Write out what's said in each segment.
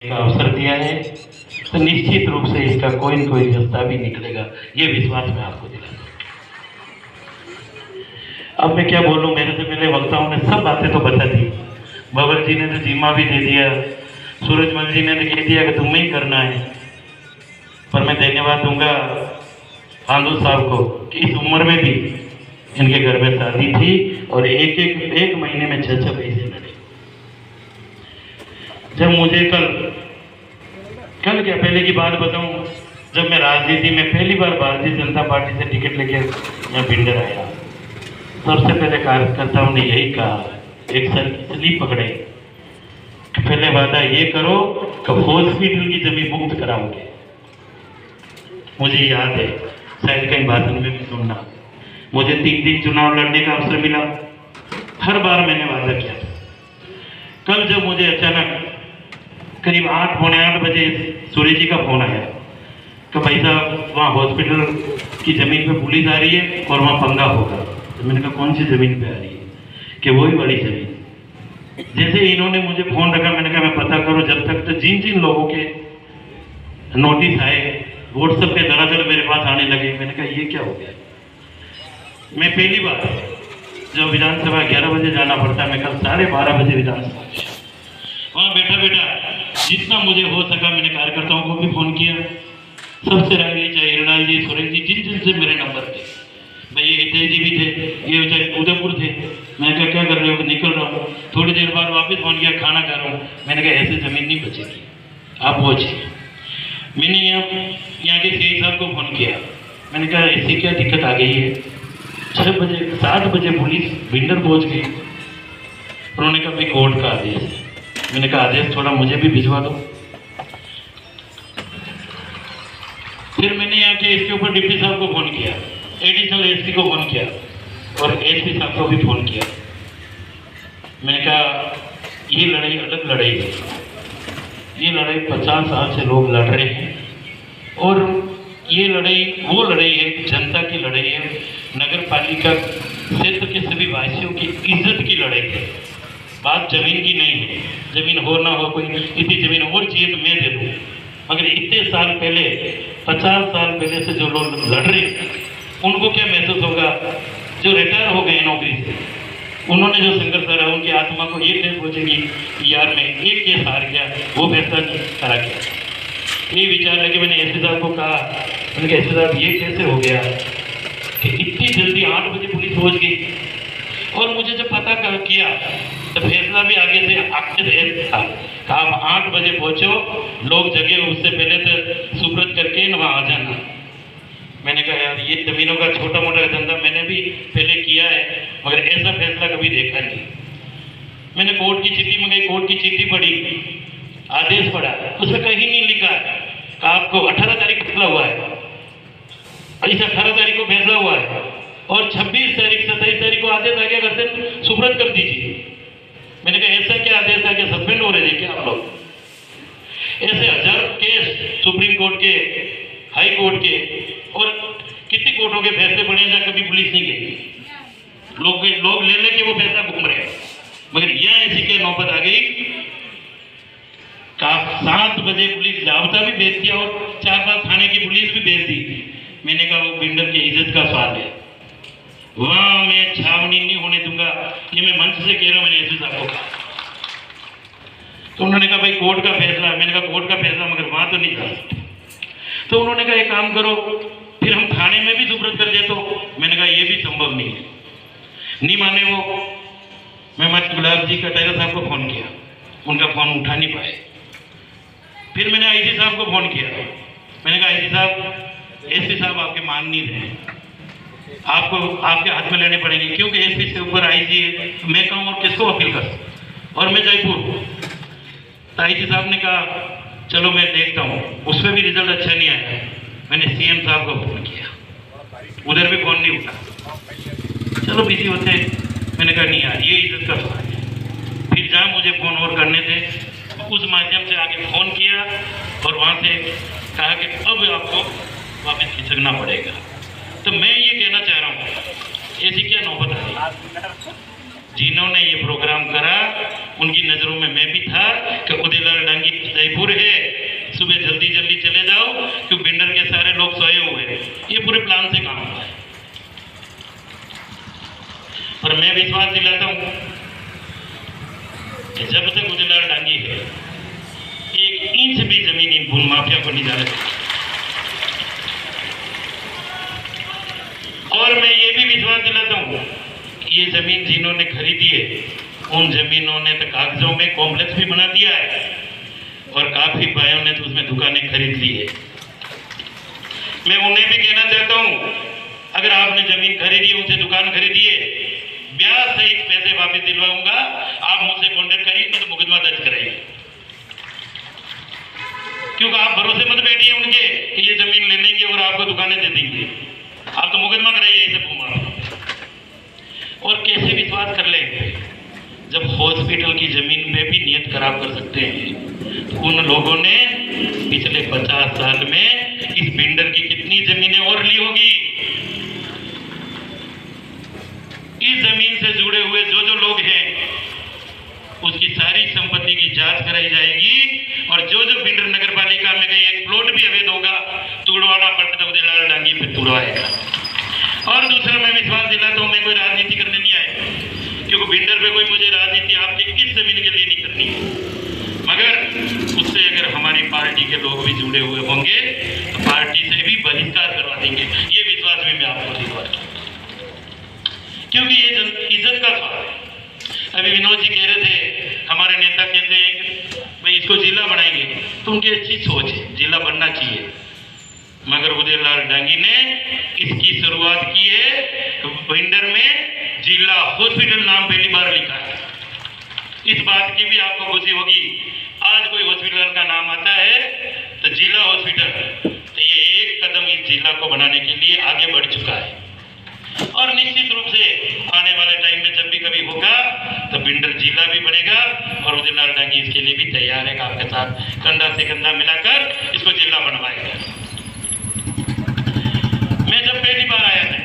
का अवसर दिया है तो निश्चित रूप से इसका कोई न कोई रास्ता भी निकलेगा, ये विश्वास मैं आपको दिलाता हूँ। अब मैं क्या बोलूँ, मेरे से पहले वक्ताओं ने सब बातें तो बता दी। बाबर जी ने तो जिम्मा भी दे दिया, सूरजमल जी ने तो कह दिया कि तुम्हें ही करना है। पर मैं धन्यवाद दूंगा आंदू साहब को कि इस उम्र में भी इनके घर में शादी थी और एक महीने में 6 पैसे लड़े। जब मुझे कल क्या पहले की बात बताऊं, जब मैं राजनीति में पहली बार भारतीय जनता पार्टी से टिकट लेके मैं भिंडर आया, सबसे पहले कार्यकर्ताओं ने यही कहा, एक स्लिप पकड़े कि पहले वादा ये करो कि हॉस्पिटल की जमीन मुक्त कराओगे। मुझे याद है, शायद कहीं भाषण में भी सुनना, मुझे 3 चुनाव लड़ने का अवसर मिला, हर बार मैंने वादा किया था। कल जब मुझे अचानक करीब 8-8 बजे सूर्य जी का फोन आया तो भाई साहब वहाँ हॉस्पिटल की ज़मीन पे पुलिस आ रही है और वहाँ पंगा होगा। तो मैंने कहा कौन सी ज़मीन पे आ रही है? कि वही बड़ी ज़मीन। जैसे इन्होंने मुझे फ़ोन रखा, मैंने कहा मैं पता करो, जब तक तो जिन जिन लोगों के नोटिस आए व्हाट्सएप पे दरादर मेरे पास आने लगे। मैंने कहा ये क्या हो गया? मैं पहली बार जब विधानसभा 11 बजे जाना पड़ता है, मैं कल 12:30 बजे विधानसभा वहाँ बैठा जितना मुझे हो सका मैंने कार्यकर्ताओं को भी फ़ोन किया, सबसे रंगी, चाहे हिरलाल जी, सुरेश जी, जिन जिन से मेरे नंबर थे, भाई ये हितेश जी भी थे, ये बेचारे उदयपुर थे। मैंने कहा क्या कर रहे हो? निकल रहा हूँ। थोड़ी देर बाद वापस फ़ोन किया, खाना खा रहा हूँ। मैंने कहा ऐसे ज़मीन नहीं बचेगी, आप पहुँचिए। मैंने यहाँ के सीआई साहब को फ़ोन किया, मैंने कहा ऐसी क्या दिक्कत आ गई है? 7 बजे पुलिस भिंडर पहुँच गई। उन्होंने कहा भाई कोर्ट का आदेश है। मैंने कहा आदेश थोड़ा मुझे भी भिजवा दो। फिर मैंने यहाँ के इसके ऊपर डिप्टी साहब को फ़ोन किया, एडिशनल एसपी को फ़ोन किया और एसपी साहब को भी फ़ोन किया। मैंने कहा ये लड़ाई अलग लड़ाई है, ये लड़ाई 50 साल से लोग लड़ रहे हैं और ये लड़ाई वो लड़ाई है, जनता की लड़ाई है, नगर पालिका क्षेत्र के सभी वासियों की इज्जत की लड़ाई है। बात जमीन की नहीं है, जमीन हो ना हो, कोई इतनी जमीन और चाहिए तो मैं दे दूँ, मगर इतने साल पहले 50 साल पहले से जो लोग लड़ रहे हैं उनको क्या महसूस होगा? जो रिटायर हो गए नौकरी से, उन्होंने जो संघर्ष करा, उनकी आत्मा को ये नहीं सोचेगी कि यार मैं एक केस हार गया, वो फैसला करा गया। ये विचार है कि मैंने एसपी साहब को कहा, मैंने कहा एसपी साहब ये कैसे हो गया कि इतनी जल्दी 8 बजे पुलिस पहुँच गई? और मुझे जब पता किया तो फैसला भी आगे से था, आप 8 बजे पहुँचो, लोग जगे उससे पहले तो सुब्रत करके वहाँ आ जाना। मैंने कहा यार ये जमीनों का छोटा मोटा धंधा मैंने भी पहले किया है, मगर ऐसा फैसला कभी देखा नहीं। मैंने कोर्ट की चिट्ठी मंगाई, कोर्ट की चिट्ठी पढ़ी, आदेश पढ़ा, उसमें कहीं नहीं लिखा है कि आपको 18 तारीख फैसला हुआ है, इस 18 तारीख को फैसला हुआ है और 26 तारीख 27 तारीख को आदेश आ गया, घर से सुब्रत कर दीजिए। मैंने कहा ऐसा क्या आदेश है, क्या सस्पेंड हो रहे थे क्या आप लोग? ऐसे हजारों केस सुप्रीम कोर्ट के, हाई कोर्ट के और कितनी कोर्टों के फैसले पड़े हैं जहाँ कभी पुलिस नहीं गई। लोग ले लेके वो पैसा घूम रहे हैं, मगर यहाँ ऐसी क्या नौबत आ गई कि 7 बजे पुलिस जाब्ता भी भेज दिया और 4-5 थाने की पुलिस भी भेज दी। मैंने कहा वो भिंडर की इज्जत का सवाल है, वहाँ मैं छावनी नहीं होने दूंगा, ये मैं मंच से कह रहा हूँ। मैंने एसपी साहब को कहा तो उन्होंने कहा भाई कोर्ट का फैसला है। मैंने कहा कोर्ट का फैसला, मगर वहाँ तो नहीं जा सकते। तो उन्होंने कहा एक काम करो, फिर हम थाने में भी सुब्रत कर दे। तो मैंने कहा ये भी संभव नहीं है, नहीं माने वो। मैं मत गुलाब जी कटारा साहब को फ़ोन किया, उनका फ़ोन उठा नहीं पाए। फिर मैंने आईजी साहब को फ़ोन किया, मैंने कहा आईजी साहब, एसपी साहब आपके मान नहीं रहे, आपको आपके हाथ में लेने पड़ेंगे, क्योंकि एसपी से ऊपर आईजी है, मैं कहूँ और किसको अपील कर, और मैं जयपुर। तो आईजी साहब ने कहा चलो मैं देखता हूँ, उसमें भी रिजल्ट अच्छा नहीं आया। मैंने सीएम साहब को फ़ोन किया, उधर भी फ़ोन नहीं उठा, चलो बिजी होते। मैंने कहा नहीं यार ये इज्जत का सवाल है। फिर जहाँ मुझे फ़ोन और करने थे उस माध्यम से आगे फ़ोन किया और वहाँ से कहा कि अब आपको वापस खिसकना पड़ेगा। तो मैं ये कहना चाह रहा हूँ, ऐसी क्या नौबत आई? जिन्होंने ये प्रोग्राम करा उनकी नज़रों में मैं भी था कि उदयलाल डांगी जयपुर है, सुबह जल्दी जल्दी चले जाओ क्योंकि बिल्डर के सारे लोग सोए हुए हैं। ये पूरे प्लान से काम हुआ है। और मैं विश्वास दिलाता हूँ कि जब से गुजराल डांगी है, 1 इंच भी जमीन इन भूल माफिया को नहीं जाने देगी। और मैं ये भी विश्वास दिलाता हूँ कि ये जमीन जिन्होंने खरीदी है, उन जमीनों ने तो कागजों में कॉम्प्लेक्स भी बना दिया है और काफी भाइयों ने तो उसमें दुकानें खरीद ली है। मैं उन्हें भी कहना चाहता हूँ, अगर आपने जमीन खरीदी, उनसे दुकान खरीदी है, ब्याज सहित पैसे वापस दिलवाऊंगा। आप मुझसे कॉन्टेक्ट करिए, नहीं तो मुकदमा दर्ज कराइए। क्योंकि आप भरोसे मत बैठिए उनके कि ये जमीन ले लेंगे और आपको दुकानें दे देंगे। आप तो मुकदमा कराइए ऐसे घूमा। और कैसे विश्वास कर लेंगे जब हॉस्पिटल की जमीन पे भी नियत खराब कर सकते हैं। तो उन लोगों ने पिछले 50 साल में इस बिल्डर की कितनी जमीनें और ली होगी। इस जमीन से जुड़े हुए जो जो लोग हैं, उसकी सारी संपत्ति की जांच कराई जाएगी। और जो जो बिल्डर नगर पालिका में कहीं एक प्लॉट भी अवैध होगा, तुड़वाना पड़ता है, लाल डांगी पे तुड़वाएगा। और दूसरा मैं विश्वास दिलाता हूँ, मैं कोई राजनीति करने नहीं आया, क्योंकि बिल्डर पे कोई मुझे राजनीति आपके किस जमीन के लिए नहीं करनी है। मगर उससे अगर हमारी पार्टी के लोग भी जुड़े हुए होंगे तो पार्टी से भी बहिष्कार करवा देंगे। ये विश्वास भी मैं आपको दिलवाता हूँ, क्योंकि ये इज्जत का सवाल है। अभी विनोद जी कह रहे थे, हमारे नेता कहते हैं कि भाई इसको जिला बनाएंगे, तो उनकी अच्छी सोच है, जिला बनना चाहिए। मगर उदयलाल डांगी ने इसकी शुरुआत की है बिल्डर में जिला हॉस्पिटल नाम पहली बार लिखा है। इस बात की भी आपको खुशी होगी, आज कोई हॉस्पिटल का नाम आता है तो जिला हॉस्पिटल, तो ये एक कदम इस जिला को बनाने के लिए आगे बढ़ चुका है। और निश्चित रूप से आने वाले टाइम में जब भी कभी होगा तो बिल्डर जिला भी बनेगा और उदयलाल डांगी इसके लिए भी तैयार है, आपके साथ कंधा से कंधा मिलाकर इसको जिला बनवाएगा। मैं जब पहली बार आया था,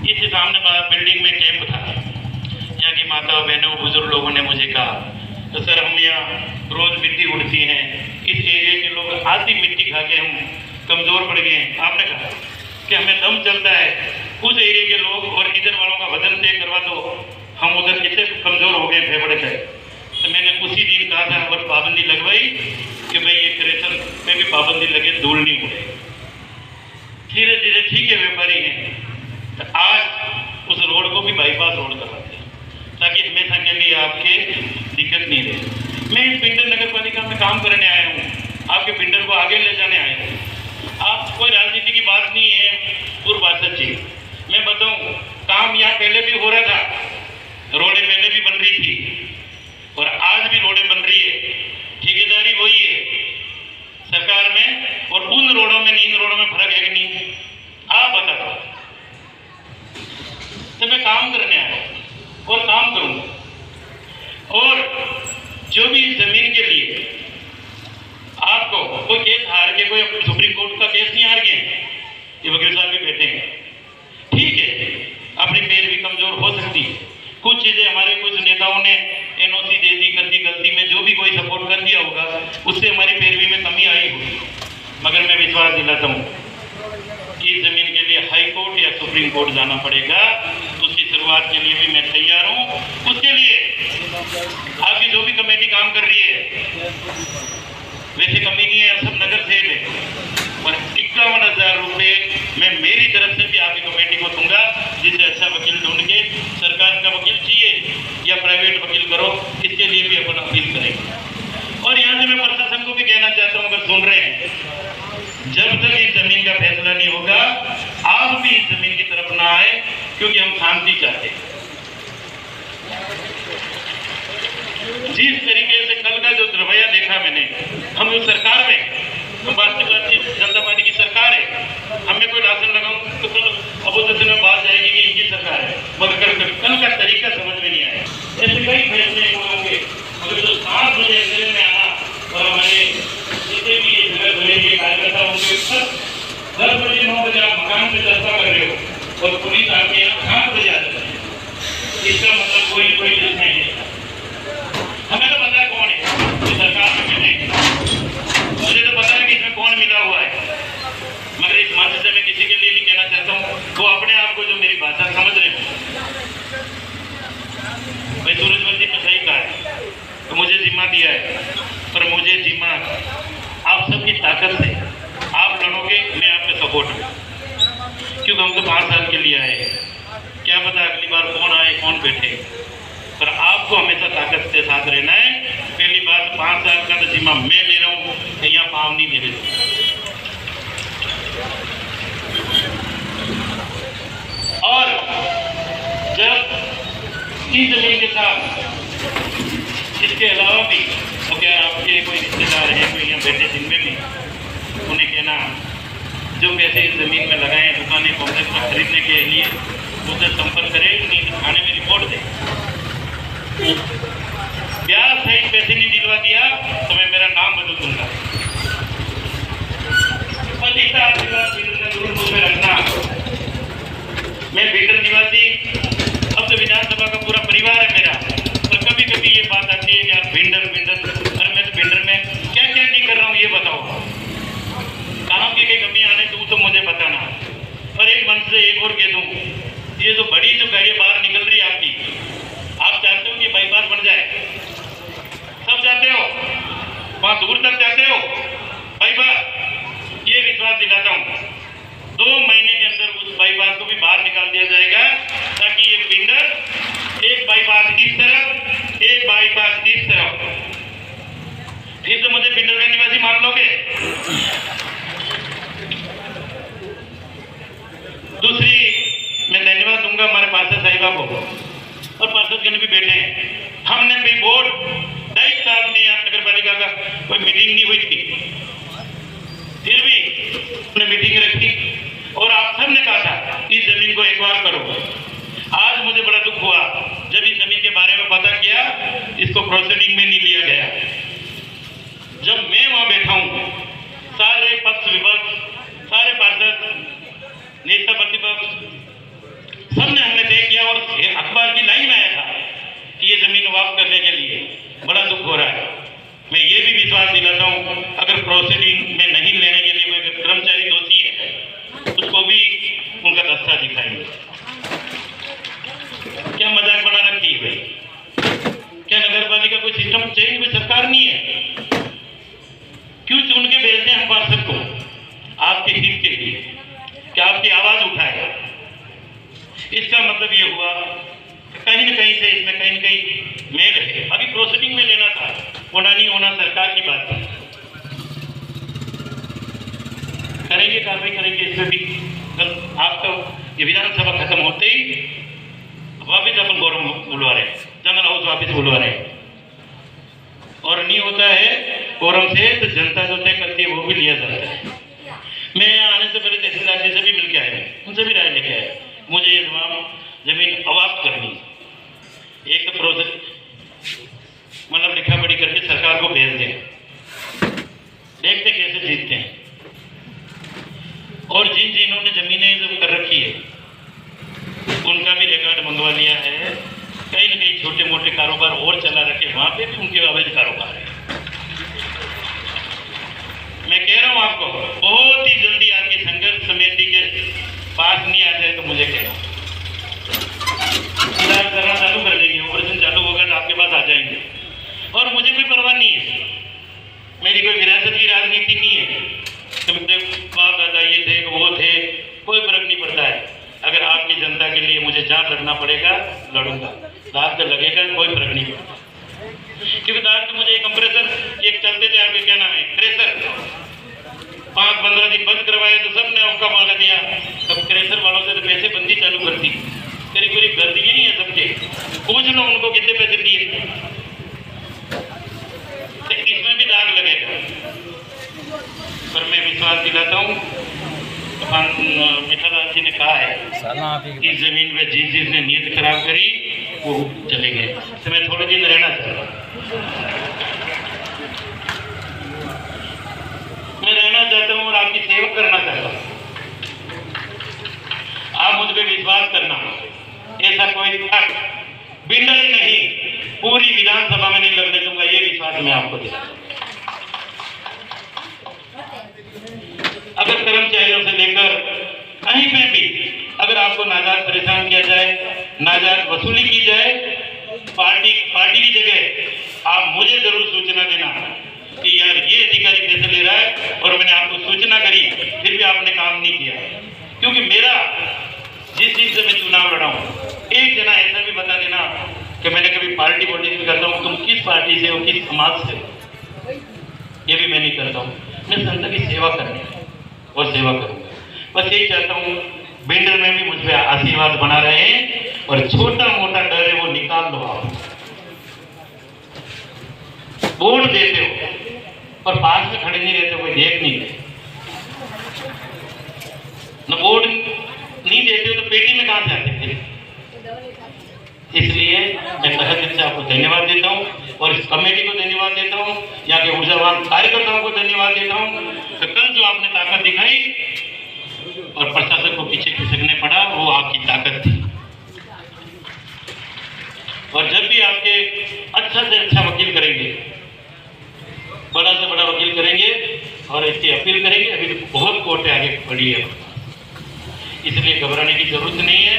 इस सामने बिल्डिंग में कैंप था, यहाँ की माताओं बहनों बुजुर्ग लोगों ने मुझे कहा, तो सर हम यहाँ रोज मिट्टी उड़ती हैं, इस एरिया के लोग आधी मिट्टी खा के हम कमजोर पड़ गए हैं। आपने कहा कि हमें दम चलता है, उस एरिया के लोग और इधर वालों का वजन तय करवा दो, हम उधर कितने कमजोर हो गए फेफड़े से। तो मैंने उसी दिन कहा था और पाबंदी लगवाई कि भाई ये क्रेशर में भी पाबंदी लगे, धूल नहीं उड़े। धीरे धीरे ठीक है, व्यापारी हैं, तो आज उस रोड को भी बाईपास रोड करवाते हैं ताकि हमेशा के लिए आपके दिक्कत नहीं रहे। मैं इस बिल्डर नगर पालिका में काम करने आया हूँ, आपके बिल्डर को आगे ले जाने आया हूँ। आप कोई राजनीति की बात नहीं है, पूर्वासत जी मैं बताऊं, काम यहाँ पहले भी हो रहा था, रोडें पहले भी बन रही थी और आज भी रोडें बन रही है, ठेकेदारी वही है सरकार में। और उन रोडों में इन रोडों में फर्क है कि नहीं, आप बता दो। तो मैं काम करने आया और काम करूंगा। और जो भी इस जमीन के लिए आपको कोई केस हार के, कोई सुप्रीम कोर्ट का केस नहीं हार गए, ये वकील साहब भी बैठे हैं, ठीक है, अपनी पैरवी कमजोर हो सकती है, कुछ चीजें हमारे कुछ नेताओं ने एनओसी दे दी, कर दी, गलती में जो भी कोई सपोर्ट कर दिया होगा उससे हमारी पैरवी में कमी आई होगी। मगर मैं विश्वास दिलाता हूँ कि जमीन के लिए हाई कोर्ट या सुप्रीम कोर्ट जाना पड़ेगा, उसकी शुरुआत के लिए भी मैं तैयार हूँ। उसके लिए आपकी जो भी कमेटी काम कर रही है, वैसे कमी नहीं है, सब नगर से है, और 51,000 रुपये मैं मेरी तरफ से भी आपकी कमेटी को दूंगा, जिससे अच्छा वकील ढूंढ के, सरकार का वकील चाहिए या प्राइवेट वकील करो, इसके लिए भी अपन अपील करेंगे। और यहाँ से मैं प्रशासन को भी कहना चाहता हूँ, अगर सुन रहे हैं, जब तक इस जमीन का फैसला नहीं होगा, आप भी इस जमीन की तरफ ना आए, क्योंकि हम शांति चाहते हैं। जिस तरीके से कल का जो रवैया देखा मैंने, हम उस सरकार में, भारतीय जनता पार्टी की सरकार है, हमें कोई राशन लगाऊं तो कल अपोजिशन में बात जाएगी कि इनकी सरकार है, मगर कल का तरीका समझ में नहीं आया। ऐसे कई फैसले होंगे, मगर जो 7 बजे अंधेरे में आना और हमारे जितने भी ये जगह बने के कार्यकर्ता होंगे, 10 बजे 9 बजे आप मकान पे चर्चा कर रहे हो और पुलिस आपके यहाँ 7 बजे आ जाती है, इसका मतलब कोई नहीं है। हमें तो पता है कौन है, सरकार में बैठे जिम्मा मैं ले रहा हूँ कि यहाँ पाँव नहीं मेरे। और जब इस जमीन के साथ इसके अलावा भी तो क्या आपके कोई रिश्तेदार है, कोई यहाँ बैठे जिनमें भी, उन्हें कहना जो पैसे इस ज़मीन में लगाए हैं दुकानें कॉम्प्लेक्स में खरीदने के लिए, मुझसे संपर्क करें, नींद थाने में रिपोर्ट दें। ब्याज सही पैसे नहीं दिलवा दिया तो मैं मेरा नाम बदल दूंगा। और इसका आशीर्वाद जरूर मुझ में रखना। मैं भीतर निवासी, अब तो विधानसभा का पूरा परिवार है मेरा, तो कभी कभी ये बात आती है कि आप भिंडर अरे मैं तो भिंडर में क्या क्या नहीं कर रहा हूँ ये बताओ, काम की कई कमी आने दूँ तो मुझे बताना। और एक मंच से एक और कह दूँ, ये जो बड़ी जो गाड़ियाँ बाहर निकल रही है आपकी, आप चाहते हो कि बाईपास बन जाए, सब चाहते हो, वहाँ दूर तक चाहते हो बाईपास, ये विश्वास दिलाता हूँ 2 महीने के अंदर उस बाईपास को भी बाहर निकाल दिया जाएगा, ताकि ये भिंडर एक बाईपास इस तरफ, एक बाईपास इस तरफ। फिर तो मुझे भिंडर का निवासी मान लोगे। दूसरी मैं धन्यवाद दूंगा हमारे पार्षद साहिबा को, और पार्षदगण भी बैठे हैं। हमने भी वोट 2.5 साल में यहाँ नगर पालिका का कोई मीटिंग नहीं हुई थी, फिर भी हमने मीटिंग रखी और आप सबने कहा था इस जमीन को एक्वायर करो। आज मुझे बड़ा दुख हुआ जब इस जमीन के बारे में पता किया, इसको प्रोसीडिंग में नहीं लिया गया। जब मैं वहां बैठा हूं, सारे पक्ष विपक्ष, सारे पार्षद, नेता प्रतिपक्ष, सबने हमने तय किया और अखबार की लाइन आया था कि ये जमीन वापस करने के लिए। बड़ा दुख हो रहा है। मैं ये भी विश्वास दिलाता हूं, अगर प्रोसीडिंग में नहीं लेने के लिए कोई कर्मचारी दोषी है, उसको भी उनका रास्ता दिखाएंगे। क्या मजाक बना रखी है भाई? क्या नगर पालिका कोई सिस्टम चेंज, कोई सरकार नहीं है? क्यों चुन के भेजते हैं हम पार्षद को आपके हित के लिए, क्या आपकी आवाज उठाएगा? इसका मतलब ये हुआ कहीं न कहीं से इसमें कहीं न कहीं मेल है। अभी प्रोसीडिंग में लेना था, होना नहीं होना सरकार की बात है, करेंगे कार्रवाई करेंगे इसमें भी। आपका ये विधानसभा खत्म होते ही वापिस अपन गौरव बुलवा रहे हैं, जनरल हाउस वापिस बुलवा रहे हैं, और नहीं होता है कोरम से तो जनता जो तय करती है वो भी लिया जाता है। मैं आने से पहले तहसीलदार जी से भी मिलकर आया, उनसे भी राय लेके आया, मुझे ये जमीन अवाप्त करनी, एक तो प्रोसेस मतलब लिखा पढ़ी करके सरकार को भेज दें, देखते कैसे जीतते हैं। और जिन्होंने जमीनें जो कर रखी है उनका भी रिकॉर्ड मंगवा लिया है। कहीं न कहीं छोटे मोटे कारोबार और चला रखे, वहां पे भी उनके अवैध कारोबार है। मैं कह रहा हूं आपको, बहुत ही जल्दी आपकी संघर्ष समिति के पास नहीं आ जाए तो मुझे कहना, इलाज करना चालू कर देंगे, ऑपरेशन चालू होगा तो आपके पास आ जाएंगे। और मुझे कोई परवाह नहीं है, मेरी कोई विरासत की राजनीति नहीं है कि मुझे बाप दादा ये थे वो थे, कोई फर्क नहीं पड़ता है। अगर आपकी जनता के लिए मुझे जान लड़ना पड़ेगा, लड़ूंगा, दाग तो लगेगा, कोई फर्क नहीं पड़ता। क्योंकि दाग तो मुझे कंप्रेसर एक चलते थे, आपके क्या नाम है, क्रेशर, 5-15 दिन बंद करवाए तो सबने औका मांगा दिया। तब क्रेशर वालों से तो पैसे बंदी चालू कर दी, करीब करीब कर दिए नहीं है सबके, पूछ लो उनको कितने पैसे दिए, तो इसमें भी दाग लगेगा। पर मैं विश्वास दिलाता हूँ, मिठालाल जी ने कहा है कि जमीन पे जिसने नीयत खराब करी वो चले गए, तो मैं थोड़े दिन रहना चाहता हूँ, मैं रहना चाहता हूँ और आपकी सेवा करना चाहता हूँ। आप मुझ पर विश्वास करना, ऐसा कोई बिल्डर ही नहीं पूरी विधानसभा में नहीं लगने दूंगा, ये विश्वास मैं आपको दिलाता हूँ। अगर कर्मचारियों से लेकर कहीं पे भी अगर आपको नाजायज परेशान किया जाए, नाजायज वसूली की जाए, पार्टी की जगह आप मुझे जरूर सूचना देना कि यार ये अधिकारी कैसे ले रहा है, और मैंने आपको सूचना करी फिर भी आपने काम नहीं किया। क्योंकि मेरा जिस दिन से मैं चुनाव लड़ा हूँ, एक जना ऐसा भी बता देना कि मैंने कभी पार्टी पॉलिटिक्स करता हूँ, तुम किस पार्टी से हो, किस समाज से हो, लिए मैं नहीं करता हूँ, मैं संत की सेवा करनी है और सेवा करूँगा। बस यही चाहता हूँ, बिंडर में भी मुझ पर आशीर्वाद बना रहे हैं और छोटा मोटा डर है वो निकाल लो। आप वोट देते हो और पास में खड़े नहीं रहते, कोई देख नहीं रहे, न वोट नहीं देते हो तो पेटी में कहां से आते थे। इसलिए मैं तहे दिल से आपको धन्यवाद देता हूं और इस कमेटी को धन्यवाद देता हूं, यहाँ के ऊर्जावान कार्यकर्ताओं को धन्यवाद देता हूं। तो कल जो आपने ताकत दिखाई और प्रशासन को पीछे खिसकने पड़ा, वो आपकी ताकत थी। और जब भी आपके अच्छा से अच्छा वकील करेंगे, बड़ा से बड़ा वकील करेंगे और इसकी अपील करेंगे, अभी तो बहुत कोर्ट आगे बढ़ी है, इसलिए घबराने की जरूरत नहीं है।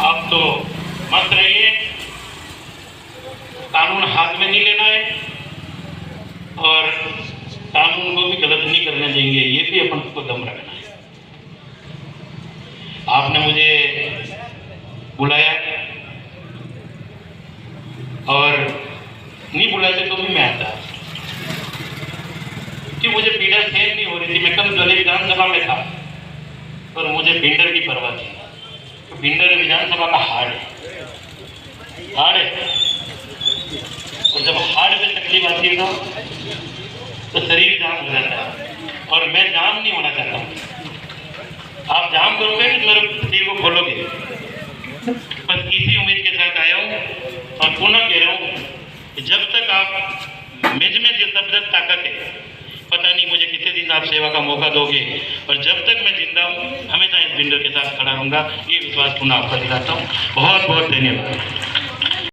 आप तो मस्त रहिए, कानून हाथ में नहीं लेना है और कानून को भी गलत नहीं करने देंगे, ये भी अपन को दम रखना है। आपने मुझे बुलाया और नहीं बुलाते तो भी मैं आता, कि मुझे पीड़ा सहन नहीं हो रही थी। मैं कल गले विधानसभा में था और मुझे बिंडर की परवाह थी। तो बिंडर विधानसभा का हार्ड है और जब हार्ड में तकलीफ आती है तो शरीर जाम हो जाता है और मैं जाम नहीं होना चाहता हूँ। आप जाम करोगे तो मेरे शरीर को खोलोगे। बस इसी उम्मीद के साथ आया हूँ और पुनः कह रहा हूँ कि जब तक आप मुझ में जब तक ताकत है, पता नहीं मुझे कितने दिन आप सेवा का मौका दोगे, और जब तक मैं जिंदा हूँ हमेशा इस बिंडर के साथ खड़ा रहूँगा, ये विश्वास पुनः आपका दिलाता हूँ। बहुत बहुत धन्यवाद।